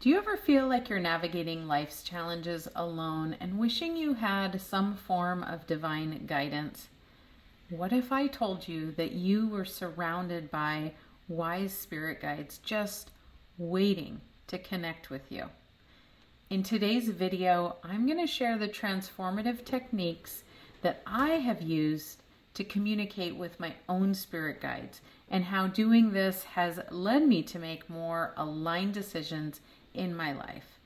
Do you ever feel like you're navigating life's challenges alone and wishing you had some form of divine guidance? What if I told you that you were surrounded by wise spirit guides just waiting to connect with you? In today's video, I'm going to share the transformative techniques that I have used to communicate with my own spirit guides and how doing this has led me to make more aligned decisions in my life.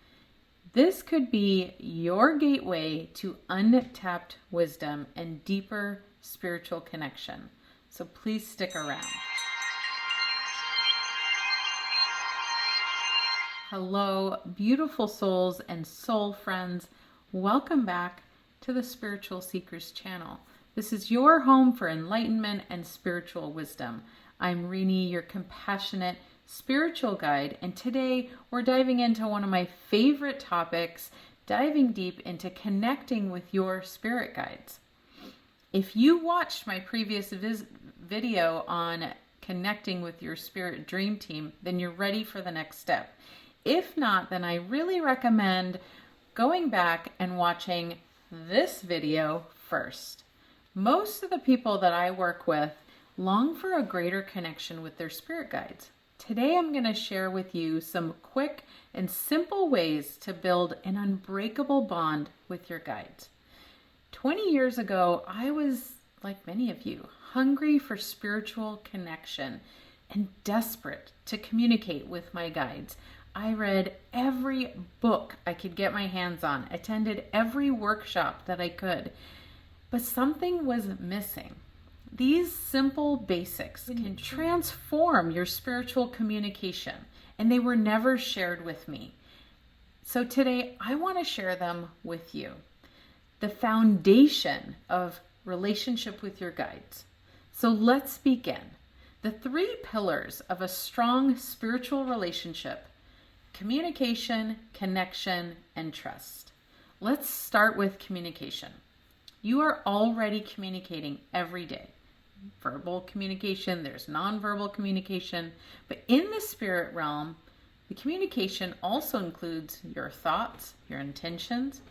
This could be your gateway to untapped wisdom and deeper spiritual connection. So please stick around. Hello, beautiful souls and soul friends. Welcome back to the Spiritual Seekers channel. This is your home for enlightenment and spiritual wisdom. I'm Rini, your compassionate spiritual guide, and today we're diving into one of my favorite topics, diving deep into connecting with your spirit guides. If you watched my previous video on connecting with your spirit dream team, then you're ready for the next step. If not, then I really recommend going back and watching this video first. Most of the people that I work with long for a greater connection with their spirit guides. Today I'm going to share with you some quick and simple ways to build an unbreakable bond with your guides. 20 years ago, I was, like many of you, hungry for spiritual connection and desperate to communicate with my guides. I read every book I could get my hands on, attended every workshop that I could, but something was missing. These simple basics can transform your spiritual communication, and they were never shared with me. So today I want to share them with you. The foundation of relationship with your guides. So let's begin. The 3 pillars of a strong spiritual relationship: communication, connection, and trust. Let's start with communication. You are already communicating every day. Verbal communication, there's nonverbal communication, but in the spirit realm, the communication also includes your thoughts, your intentions.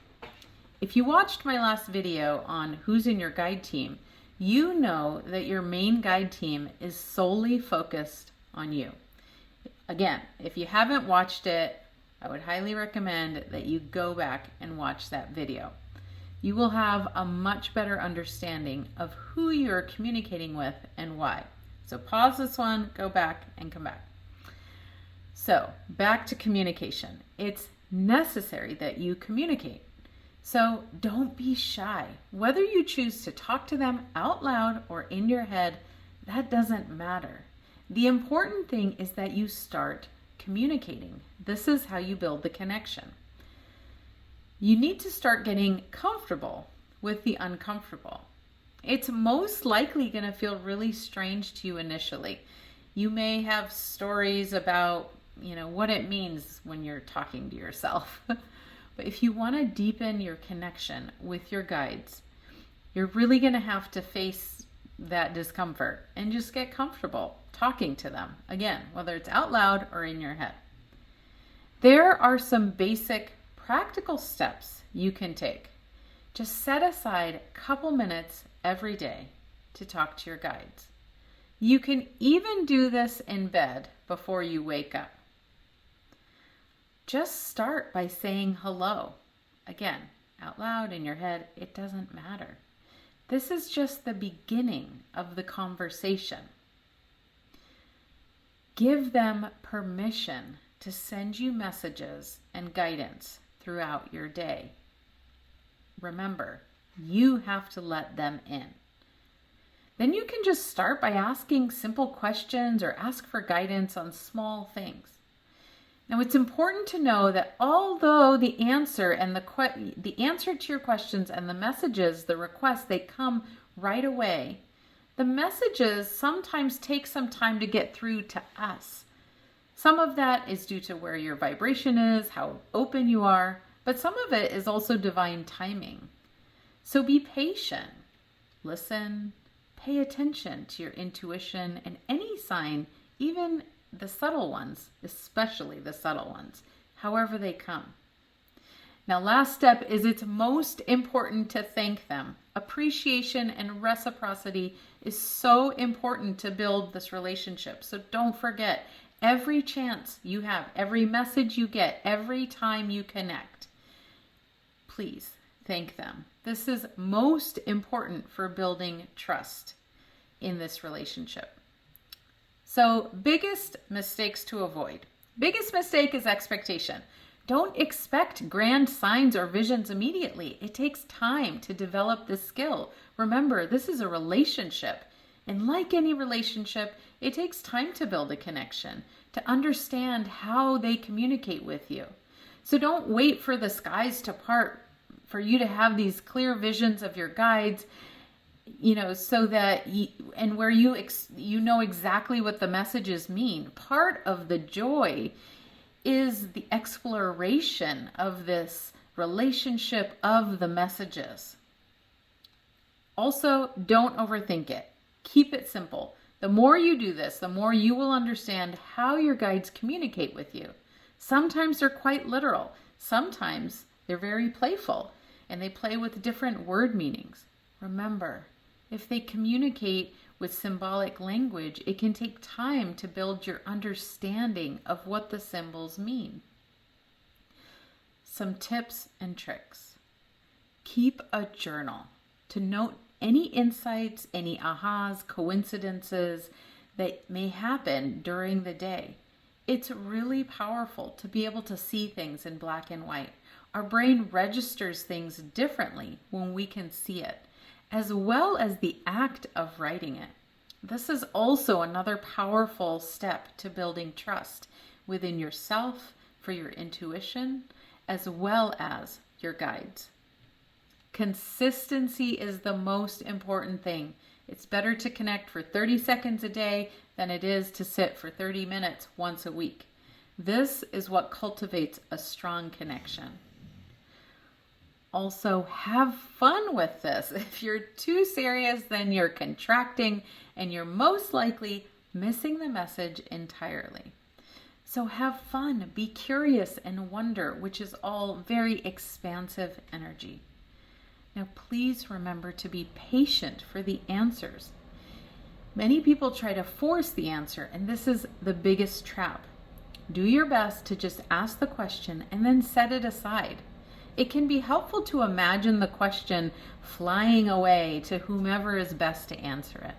If you watched my last video on who's in your guide team, you know that your main guide team is solely focused on you. Again, if you haven't watched it, I would highly recommend that you go back and watch that video. You will have a much better understanding of who you're communicating with and why. So pause this one, go back, and come back. So back to communication. It's necessary that you communicate. So don't be shy. Whether you choose to talk to them out loud or in your head, that doesn't matter. The important thing is that you start communicating. This is how you build the connection. You need to start getting comfortable with the uncomfortable. It's most likely going to feel really strange to you initially. You may have stories about, what it means when you're talking to yourself. But if you want to deepen your connection with your guides, you're really going to have to face that discomfort and just get comfortable talking to them. Again, whether it's out loud or in your head. There are some basic practical steps you can take. Just set aside a couple minutes every day to talk to your guides. You can even do this in bed before you wake up. Just start by saying hello. Again, out loud, in your head, it doesn't matter. This is just the beginning of the conversation. Give them permission to send you messages and guidance throughout your day. Remember, you have to let them in. Then you can just start by asking simple questions or ask for guidance on small things. Now, it's important to know that although the answer and the answer to your questions and the messages, the requests, they come right away, the messages sometimes take some time to get through to us. Some of that is due to where your vibration is, how open you are, but some of it is also divine timing. So be patient, listen, pay attention to your intuition and any sign, even the subtle ones, especially the subtle ones, however they come. Now, last step is it's most important to thank them. Appreciation and reciprocity is so important to build this relationship. So don't forget, every chance you have, every message you get, every time you connect, please thank them. This is most important for building trust in this relationship. So, biggest mistakes to avoid. Biggest mistake is expectation. Don't expect grand signs or visions immediately. It takes time to develop this skill. Remember, this is a relationship. And like any relationship, it takes time to build a connection, to understand how they communicate with you. So don't wait for the skies to part for you to have these clear visions of your guides, so that where you know exactly what the messages mean. Part of the joy is the exploration of this relationship of the messages. Also, don't overthink it. Keep it simple. The more you do this, the more you will understand how your guides communicate with you. Sometimes they're quite literal. Sometimes they're very playful, and they play with different word meanings. Remember, if they communicate with symbolic language, it can take time to build your understanding of what the symbols mean. Some tips and tricks. Keep a journal to note any insights, any ahas, coincidences that may happen during the day. It's really powerful to be able to see things in black and white. Our brain registers things differently when we can see it, as well as the act of writing it. This is also another powerful step to building trust within yourself, for your intuition, as well as your guides. Consistency is the most important thing. It's better to connect for 30 seconds a day than it is to sit for 30 minutes once a week. This is what cultivates a strong connection. Also, have fun with this. If you're too serious, then you're contracting and you're most likely missing the message entirely. So have fun, be curious, and wonder, which is all very expansive energy. Now, please remember to be patient for the answers. Many people try to force the answer, and this is the biggest trap. Do your best to just ask the question and then set it aside. It can be helpful to imagine the question flying away to whomever is best to answer it.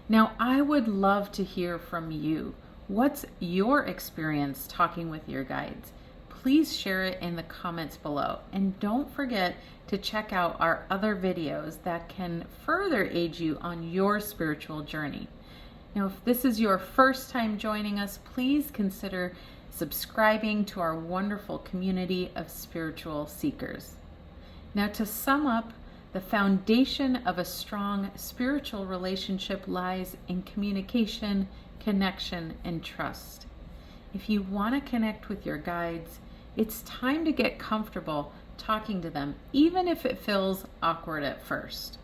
Now, I would love to hear from you. What's your experience talking with your guides? Please share it in the comments below. And don't forget to check out our other videos that can further aid you on your spiritual journey. Now, if this is your first time joining us, please consider subscribing to our wonderful community of spiritual seekers. Now, to sum up, the foundation of a strong spiritual relationship lies in communication, connection, and trust. If you want to connect with your guides, it's time to get comfortable talking to them, even if it feels awkward at first.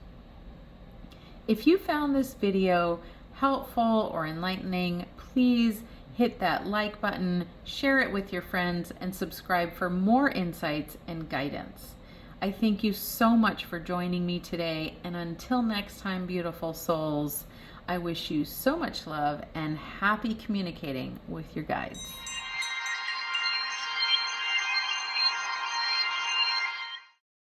If you found this video helpful or enlightening, please hit that like button, share it with your friends, and subscribe for more insights and guidance. I thank you so much for joining me today, and until next time, beautiful souls, I wish you so much love and happy communicating with your guides.